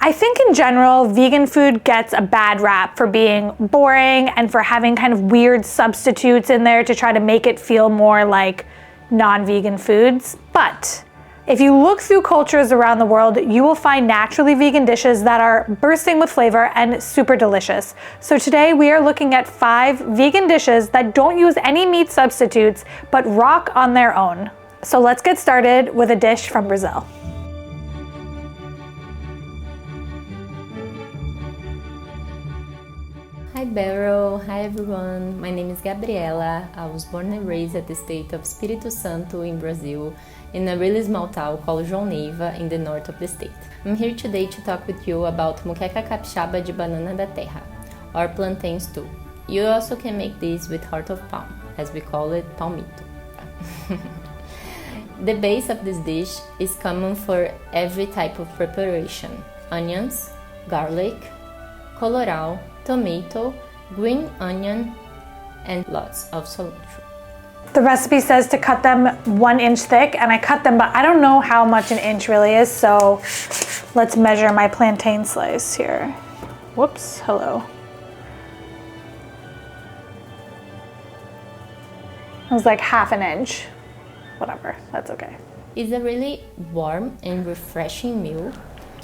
I think in general, vegan food gets a bad rap for being boring and for having kind of weird substitutes in there to try to make it feel more like non-vegan foods. But if you look through cultures around the world, you will find naturally vegan dishes that are bursting with flavor and super delicious. So today we are looking at 5 vegan dishes that don't use any meat substitutes, but rock on their own. So let's get started with a dish from Brazil. Hi Beryl, hi everyone, my name is Gabriela. I was born and raised at the state of Espírito Santo in Brazil, in a really small town called João Neiva in the north of the state. I'm here today to talk with you about Moqueca Capixaba de banana da terra, or plantain stew. You also can make this with heart of palm, as we call it, Palmito. The base of this dish is common for every type of preparation: onions, garlic, colorau, tomato, green onion, and lots of cilantro. The recipe says to cut them 1 inch thick, and I cut them, but I don't know how much an inch really is, so let's measure my plantain slice here. Whoops, hello. It was like ½ an inch. Whatever, that's okay. It's a really warm and refreshing meal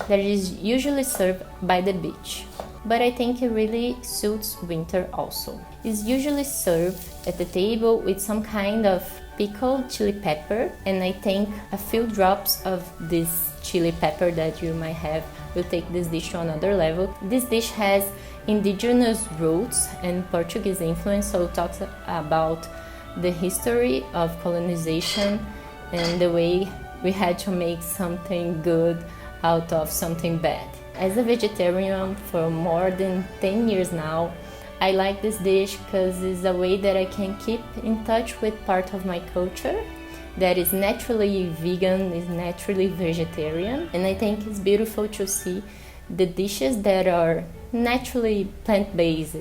that is usually served by the beach, but I think it really suits winter also. It's usually served at the table with some kind of pickled chili pepper, and I think a few drops of this chili pepper that you might have will take this dish to another level. This dish has indigenous roots and Portuguese influence, so it talks about the history of colonization and the way we had to make something good out of something bad. As a vegetarian for more than 10 years now, I like this dish because it's a way that I can keep in touch with part of my culture that is naturally vegan, is naturally vegetarian, and I think it's beautiful to see the dishes that are naturally plant-based.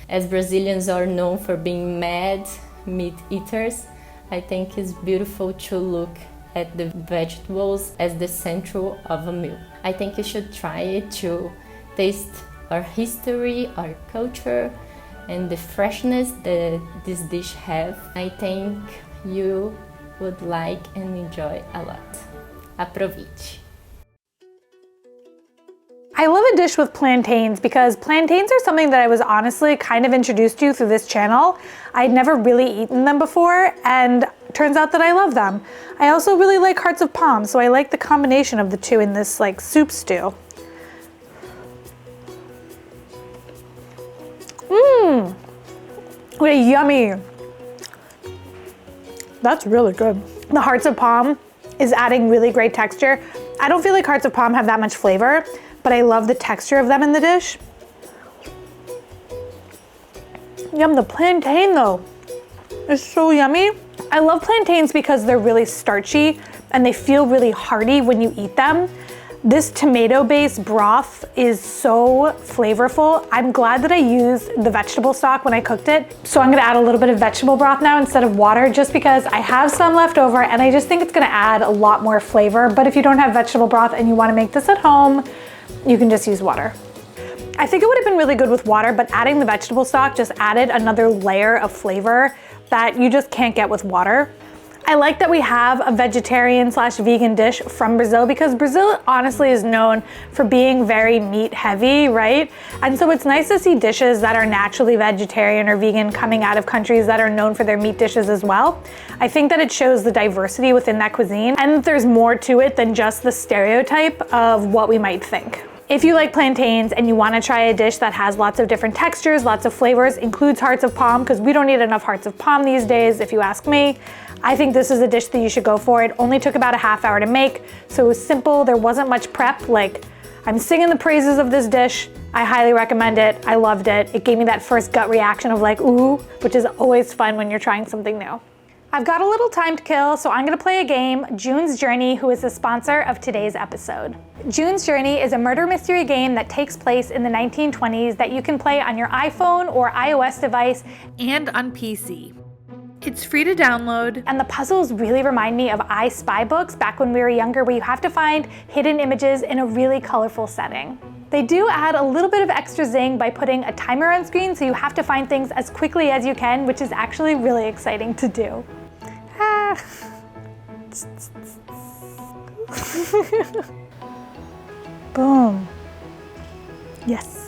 As Brazilians are known for being mad meat eaters, I think it's beautiful to look at the vegetables as the center of a meal. I think you should try it to taste our history, our culture, and the freshness that this dish has. I think you would like and enjoy a lot. Aproveite! I love a dish with plantains because plantains are something that I was honestly kind of introduced to through this channel. I'd never really eaten them before, and turns out that I love them. I also really like hearts of palm, so I like the combination of the two in this like soup stew. What a yummy. That's really good. The hearts of palm is adding really great texture. I don't feel like hearts of palm have that much flavor, but I love the texture of them in the dish. Yum, the plantain though is so yummy. I love plantains because they're really starchy and they feel really hearty when you eat them. This tomato-based broth is so flavorful. I'm glad that I used the vegetable stock when I cooked it. So I'm gonna add a little bit of vegetable broth now instead of water, just because I have some left over and I just think it's gonna add a lot more flavor. But if you don't have vegetable broth and you wanna make this at home, you can just use water. I think it would have been really good with water, but adding the vegetable stock just added another layer of flavor that you just can't get with water. I like that we have a vegetarian/vegan dish from Brazil because Brazil honestly is known for being very meat heavy, right? And so it's nice to see dishes that are naturally vegetarian or vegan coming out of countries that are known for their meat dishes as well. I think that it shows the diversity within that cuisine and that there's more to it than just the stereotype of what we might think. If you like plantains and you want to try a dish that has lots of different textures, lots of flavors, includes hearts of palm, because we don't eat enough hearts of palm these days, if you ask me, I think this is a dish that you should go for. It only took about a ½ hour to make, so it was simple. There wasn't much prep. Like, I'm singing the praises of this dish. I highly recommend it. I loved it. It gave me that first gut reaction of like, ooh, which is always fun when you're trying something new. I've got a little time to kill, so I'm gonna play a game, June's Journey, who is the sponsor of today's episode. June's Journey is a murder mystery game that takes place in the 1920s that you can play on your iPhone or iOS device and on PC. It's free to download. And the puzzles really remind me of I Spy books back when we were younger, where you have to find hidden images in a really colorful setting. They do add a little bit of extra zing by putting a timer on screen, so you have to find things as quickly as you can, which is actually really exciting to do. Ah. Boom. Yes.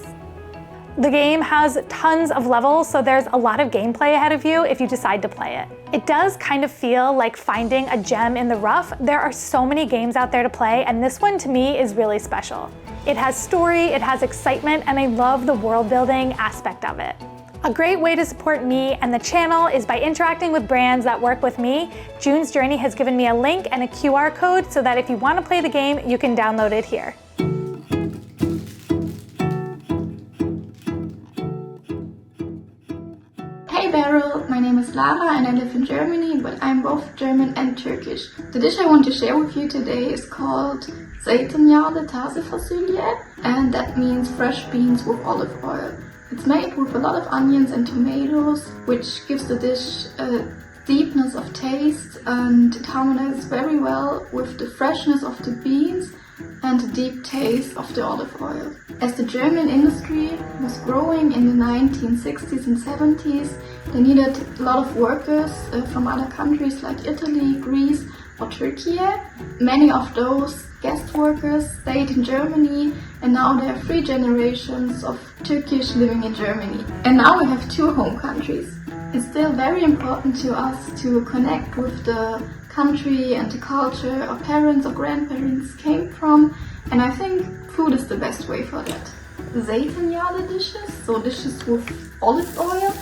The game has tons of levels, so there's a lot of gameplay ahead of you if you decide to play it. It does kind of feel like finding a gem in the rough. There are so many games out there to play, and this one to me is really special. It has story, it has excitement, and I love the world building aspect of it. A great way to support me and the channel is by interacting with brands that work with me. June's Journey has given me a link and a QR code so that if you want to play the game, you can download it here. Hey Beryl, my name is Lara and I live in Germany, but I'm both German and Turkish. The dish I want to share with you today is called Zeytinyağlı Taze Fasulye, and that means fresh beans with olive oil. It's made with a lot of onions and tomatoes, which gives the dish a deepness of taste, and it harmonizes very well with the freshness of the beans and the deep taste of the olive oil. As the German industry was growing in the 1960s and 70s, they needed a lot of workers from other countries like Italy, Greece or Turkey. Many of those guest workers stayed in Germany, and now there are 3 generations of Turkish living in Germany. And now we have 2 home countries. It's still very important to us to connect with the country and the culture our parents or grandparents came from, and I think food is the best way for that. Zeytinyağlı dishes, so dishes with olive oil,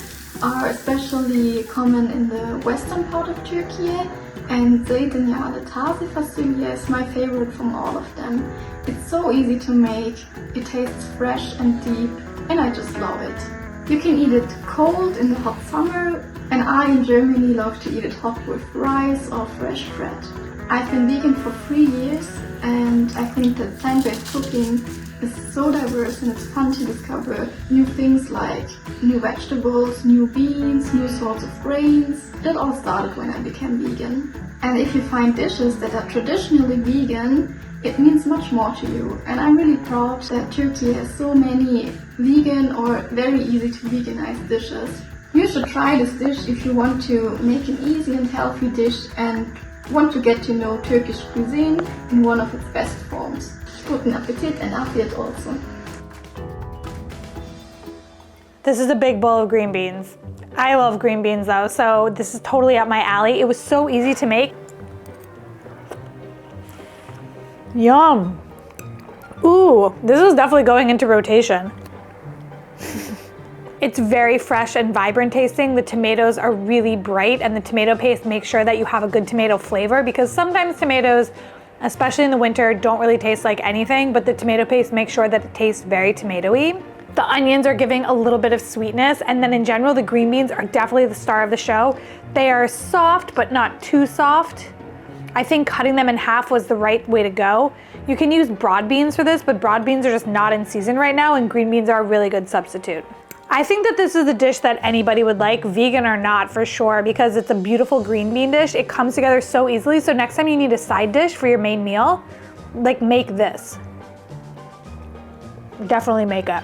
are especially common in the western part of Turkey, and Zeytinyağlı Taze Fasulye is my favorite from all of them. It's so easy to make, it tastes fresh and deep, and I just love it. You can eat it cold in the hot summer, and I in Germany love to eat it hot with rice or fresh bread. I've been vegan for 3 years, and I think that plant-based cooking is so diverse, and it's fun to discover new things like new vegetables, new beans, new sorts of grains. That all started when I became vegan. And if you find dishes that are traditionally vegan, it means much more to you. And I'm really proud that Turkey has so many vegan or very easy to veganize dishes. You should try this dish if you want to make an easy and healthy dish and want to get to know Turkish cuisine in one of its best forms. Guten Appetit and Appetit also. This is a big bowl of green beans. I love green beans though, so this is totally up my alley. It was so easy to make. Yum. Ooh, this is definitely going into rotation. It's very fresh and vibrant tasting. The tomatoes are really bright, and the tomato paste makes sure that you have a good tomato flavor, because sometimes tomatoes, especially in the winter, don't really taste like anything, but the tomato paste makes sure that it tastes very tomatoey. The onions are giving a little bit of sweetness, and then in general, the green beans are definitely the star of the show. They are soft, but not too soft. I think cutting them in half was the right way to go. You can use broad beans for this, but broad beans are just not in season right now, and green beans are a really good substitute. I think that this is a dish that anybody would like, vegan or not, for sure, because it's a beautiful green bean dish. It comes together so easily, so next time you need a side dish for your main meal, like, make this. Definitely make it.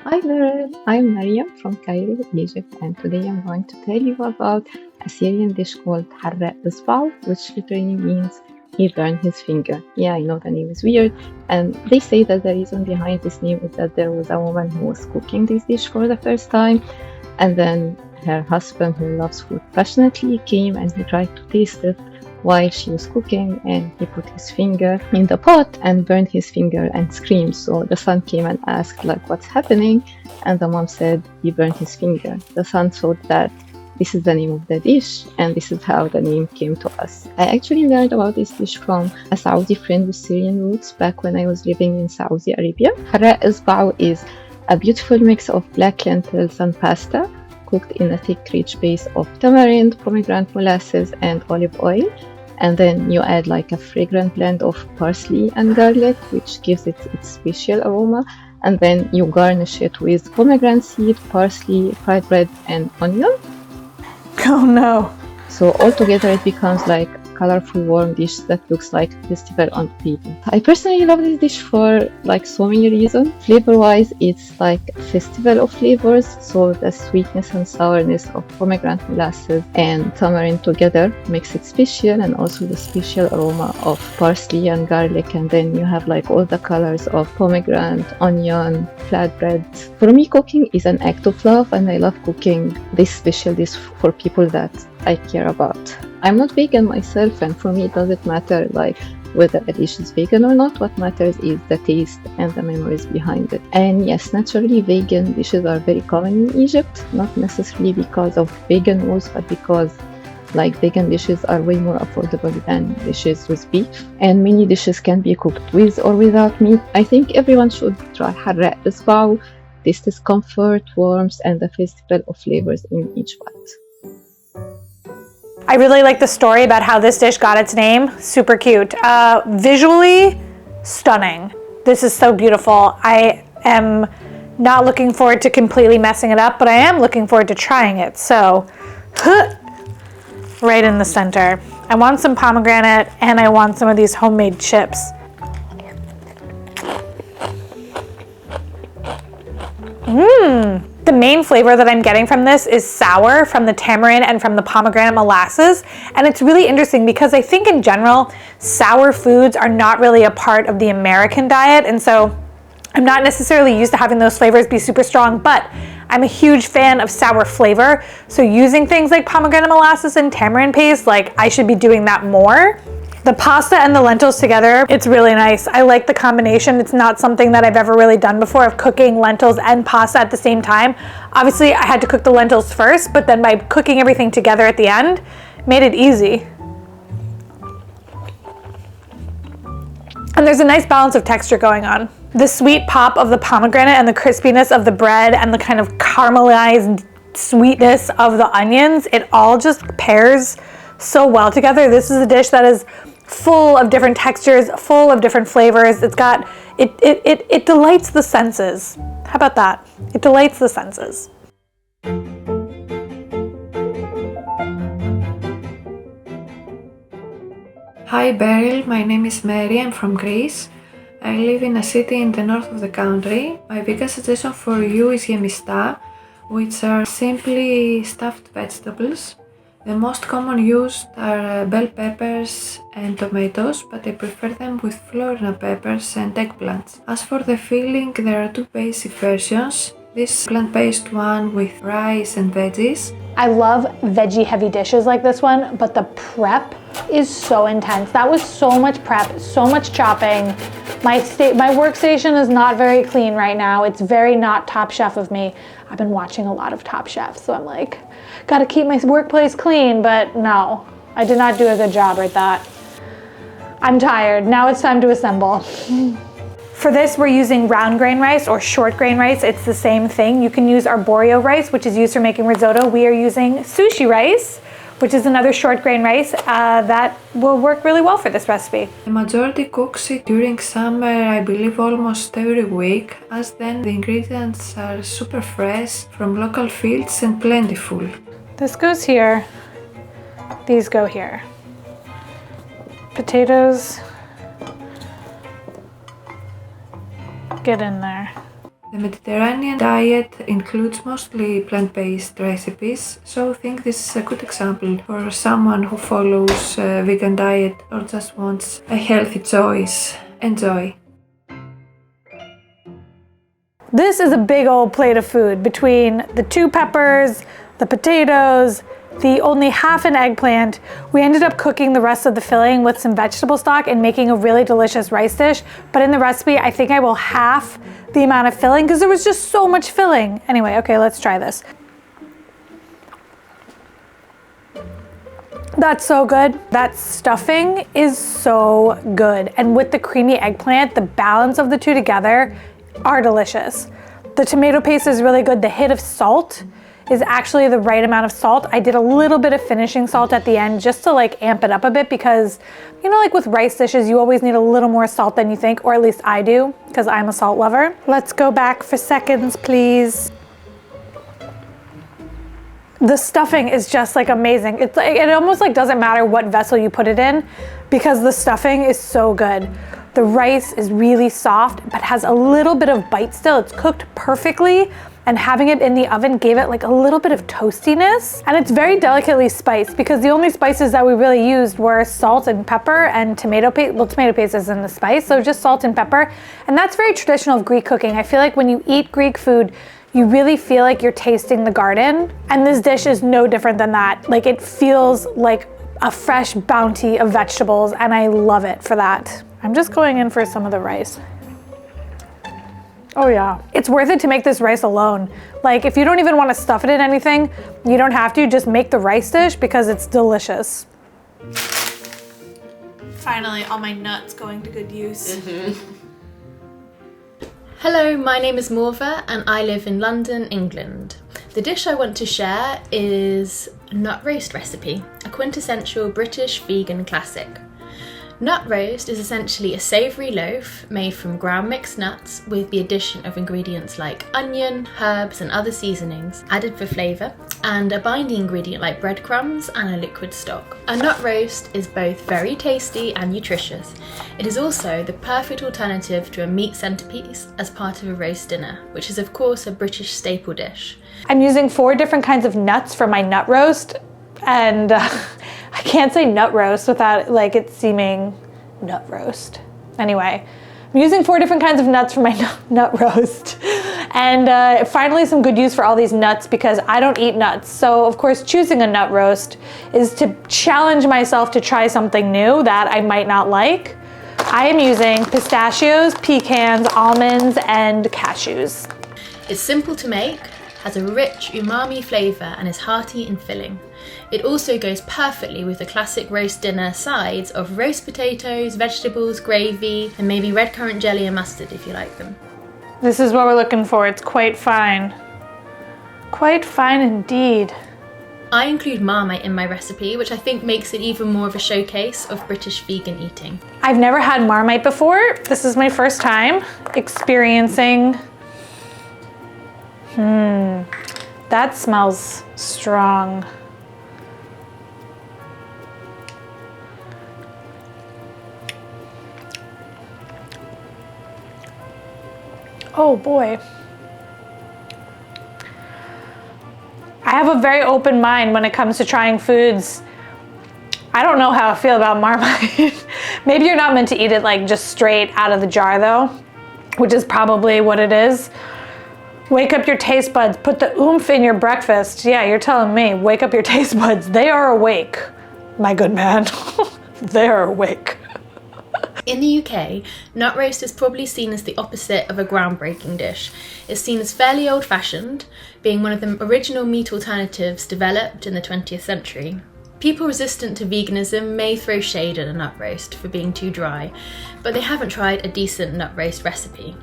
Hi there, I'm Mariam from Cairo, Egypt, and today I'm going to tell you about a Syrian dish called Harrak, Esbao, which literally means he burned his finger. Yeah, I know the name is weird, and they say that the reason behind this name is that there was a woman who was cooking this dish for the first time, and then her husband, who loves food passionately, came and he tried to taste it while she was cooking, and he put his finger in the pot and burned his finger and screamed. So the son came and asked, like, what's happening? And the mom said he burned his finger. The son thought that this is the name of the dish, and this is how the name came to us. I actually learned about this dish from a Saudi friend with Syrian roots back when I was living in Saudi Arabia. Harrak Esbao is a beautiful mix of black lentils and pasta, cooked in a thick, rich base of tamarind, pomegranate molasses, and olive oil. And then you add like a fragrant blend of parsley and garlic, which gives it its special aroma. and then you garnish it with pomegranate seed, parsley, fried bread, and onion. Oh no. So altogether it becomes like a colorful warm dish that looks like a festival on people. I personally love this dish for like so many reasons. Flavor wise, it's like a festival of flavors, so the sweetness and sourness of pomegranate molasses and tamarind together makes it special, and also the special aroma of parsley and garlic, and then you have like all the colors of pomegranate, onion, flatbread. For me, cooking is an act of love, and I love cooking this special dish for people that I care about. I'm not vegan myself, and for me it doesn't matter like whether a dish is vegan or not. What matters is the taste and the memories behind it. And yes, naturally vegan dishes are very common in Egypt, not necessarily because of vegan rules, but because like vegan dishes are way more affordable than dishes with beef, and many dishes can be cooked with or without meat. I think everyone should try Harrak Esbao. This is comfort, warmth, and the festival of flavors in each bite. I really like the story about how this dish got its name. Super cute. Visually stunning. This is so beautiful. I am not looking forward to completely messing it up, but I am looking forward to trying it. So, right in the center. I want some pomegranate, and I want some of these homemade chips. The main flavor that I'm getting from this is sour from the tamarind and from the pomegranate molasses. And it's really interesting because I think in general, sour foods are not really a part of the American diet. And so I'm not necessarily used to having those flavors be super strong, but I'm a huge fan of sour flavor. So using things like pomegranate molasses and tamarind paste, like I should be doing that more. The pasta and the lentils together, it's really nice. I like the combination. It's not something that I've ever really done before, of cooking lentils and pasta at the same time. Obviously, I had to cook the lentils first, but then by cooking everything together at the end, made it easy. And there's a nice balance of texture going on. The sweet pop of the pomegranate and the crispiness of the bread and the kind of caramelized sweetness of the onions, it all just pairs so well together. This is a dish that is full of different textures, full of different flavors. It delights the senses. How about that? It delights the senses. Hi Beryl, my name is Mariam from Greece. I live in a city in the north of the country. My vegan suggestion for you is Gemista, which are simply stuffed vegetables. The most common used are bell peppers and tomatoes, but I prefer them with Florina peppers and eggplants. As for the filling, there are two basic versions. This plant-based one with rice and veggies. I love veggie heavy dishes like this one, but the prep is so intense. That was so much prep, so much chopping. My workstation is not very clean right now. It's very not Top Chef of me. I've been watching a lot of Top Chef, so I'm like, gotta keep my workplace clean, but no, I did not do a good job at that. I'm tired. Now it's time to assemble. For this, we're using round grain rice or short grain rice. It's the same thing. You can use arborio rice, which is used for making risotto. We are using sushi rice, which is another short grain rice that will work really well for this recipe. The majority cooks it during summer, I believe almost every week, as then the ingredients are super fresh from local fields and plentiful. This goes here. These go here. Potatoes get in there. The Mediterranean diet includes mostly plant-based recipes, so I think this is a good example for someone who follows a vegan diet or just wants a healthy choice. Enjoy! This is a big old plate of food between the two peppers, the potatoes, the only half an eggplant. We ended up cooking the rest of the filling with some vegetable stock and making a really delicious rice dish. But in the recipe, I think I will half the amount of filling because there was just so much filling. Anyway, okay, let's try this. That's so good. That stuffing is so good. And with the creamy eggplant, the balance of the two together are delicious. The tomato paste is really good. The hit of salt is actually the right amount of salt. I did a little bit of finishing salt at the end just to like amp it up a bit because, you know, like with rice dishes, you always need a little more salt than you think, or at least I do, because I'm a salt lover. Let's go back for seconds, please. The stuffing is just like amazing. It's like, it almost like doesn't matter what vessel you put it in because the stuffing is so good. The rice is really soft, but has a little bit of bite still. It's cooked perfectly, and having it in the oven gave it like a little bit of toastiness. And it's very delicately spiced because the only spices that we really used were salt and pepper and tomato paste. Well, tomato paste isn't a spice, so just salt and pepper. And that's very traditional of Greek cooking. I feel like when you eat Greek food, you really feel like you're tasting the garden. And this dish is no different than that. Like, it feels like a fresh bounty of vegetables, and I love it for that. I'm just going in for some of the rice. Oh yeah. It's worth it to make this rice alone. Like, if you don't even want to stuff it in anything, you don't have to. Just make the rice dish because it's delicious. Finally, all my nuts going to good use. Hello, my name is Morvah and I live in London, England. The dish I want to share is a nut roast recipe, a quintessential British vegan classic. Nut roast is essentially a savoury loaf made from ground mixed nuts with the addition of ingredients like onion, herbs and other seasonings added for flavour, and a binding ingredient like breadcrumbs and a liquid stock. A nut roast is both very tasty and nutritious. It is also the perfect alternative to a meat centrepiece as part of a roast dinner, which is of course a British staple dish. I'm using 4 different kinds of nuts for my nut roast, and I can't say nut roast without like it seeming nut roast. Anyway, I'm using 4 different kinds of nuts for my nut roast. And finally some good use for all these nuts because I don't eat nuts. So of course choosing a nut roast is to challenge myself to try something new that I might not like. I am using pistachios, pecans, almonds, and cashews. It's simple to make, has a rich umami flavour and is hearty and filling. It also goes perfectly with the classic roast dinner sides of roast potatoes, vegetables, gravy, and maybe red currant jelly and mustard if you like them. This is what we're looking for. It's quite fine. Quite fine indeed. I include Marmite in my recipe, which I think makes it even more of a showcase of British vegan eating. I've never had Marmite before. This is my first time experiencing. That smells strong. Oh boy. I have a very open mind when it comes to trying foods. I don't know how I feel about Marmite. Maybe you're not meant to eat it like just straight out of the jar though, which is probably what it is. Wake up your taste buds, put the oomph in your breakfast. Yeah, you're telling me, wake up your taste buds. They are awake, my good man. They are awake. In the UK, nut roast is probably seen as the opposite of a groundbreaking dish. It's seen as fairly old-fashioned, being one of the original meat alternatives developed in the 20th century. People resistant to veganism may throw shade at a nut roast for being too dry, but they haven't tried a decent nut roast recipe.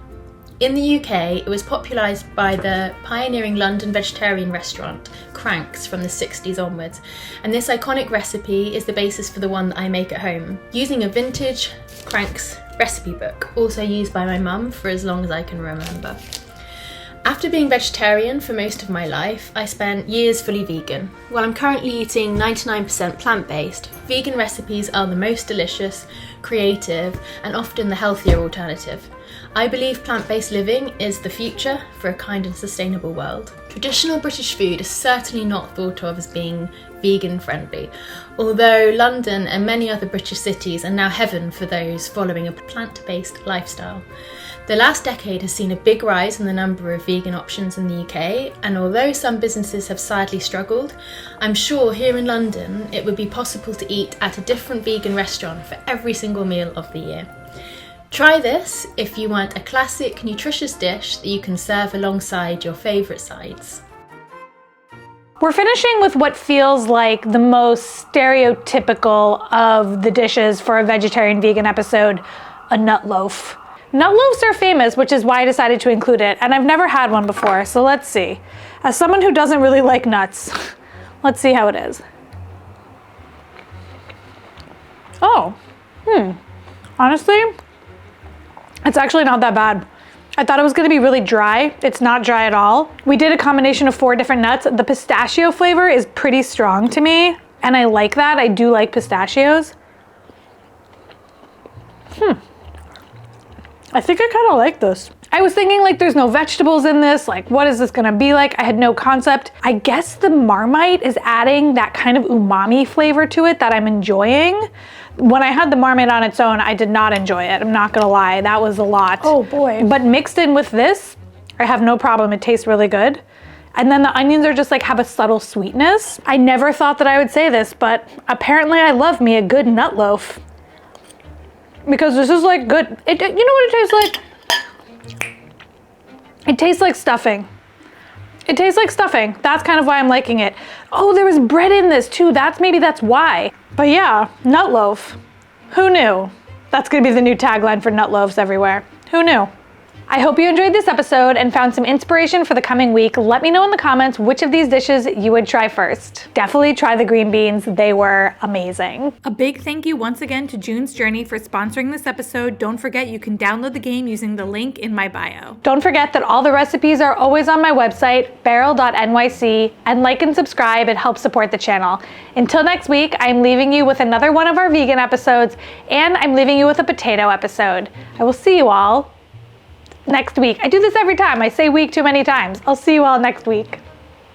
In the UK, it was popularised by the pioneering London vegetarian restaurant Cranks from the 60s onwards, and this iconic recipe is the basis for the one that I make at home, using a vintage Cranks recipe book, also used by my mum for as long as I can remember. After being vegetarian for most of my life, I spent years fully vegan. While I'm currently eating 99% plant-based, vegan recipes are the most delicious, creative, and often the healthier alternative. I believe plant-based living is the future for a kind and sustainable world. Traditional British food is certainly not thought of as being vegan friendly, although London and many other British cities are now heaven for those following a plant-based lifestyle. The last decade has seen a big rise in the number of vegan options in the UK, and although some businesses have sadly struggled, I'm sure here in London it would be possible to eat at a different vegan restaurant for every single meal of the year. Try this if you want a classic, nutritious dish that you can serve alongside your favourite sides. We're finishing with what feels like the most stereotypical of the dishes for a vegetarian vegan episode, a nut loaf. Nut loaves are famous, which is why I decided to include it, and I've never had one before, so let's see. As someone who doesn't really like nuts, let's see how it is. Oh, honestly, it's actually not that bad. I thought it was gonna be really dry. It's not dry at all. We did a combination of 4 different nuts. The pistachio flavor is pretty strong to me, and I like that. I do like pistachios. I think I kind of like this. I was thinking like there's no vegetables in this, like what is this gonna be like? I had no concept. I guess the Marmite is adding that kind of umami flavor to it that I'm enjoying. When I had the Marmite on its own, I did not enjoy it. I'm not gonna lie, that was a lot. Oh boy. But mixed in with this, I have no problem. It tastes really good. And then the onions are just like have a subtle sweetness. I never thought that I would say this, but apparently I love me a good nut loaf. Because this is like good. You know what it tastes like? It tastes like stuffing. It tastes like stuffing. That's kind of why I'm liking it. Oh, there was bread in this too. Maybe that's why. But yeah, nut loaf. Who knew? That's gonna be the new tagline for nut loaves everywhere. Who knew? I hope you enjoyed this episode and found some inspiration for the coming week. Let me know in the comments which of these dishes you would try first. Definitely try the green beans. They were amazing. A big thank you once again to June's Journey for sponsoring this episode. Don't forget you can download the game using the link in my bio. Don't forget that all the recipes are always on my website, beryl.nyc, and like and subscribe. It helps support the channel. Until next week, I'm leaving you with another one of our vegan episodes, and I'm leaving you with a potato episode. I will see you all next week. I do this every time. I say week too many times. I'll see you all next week.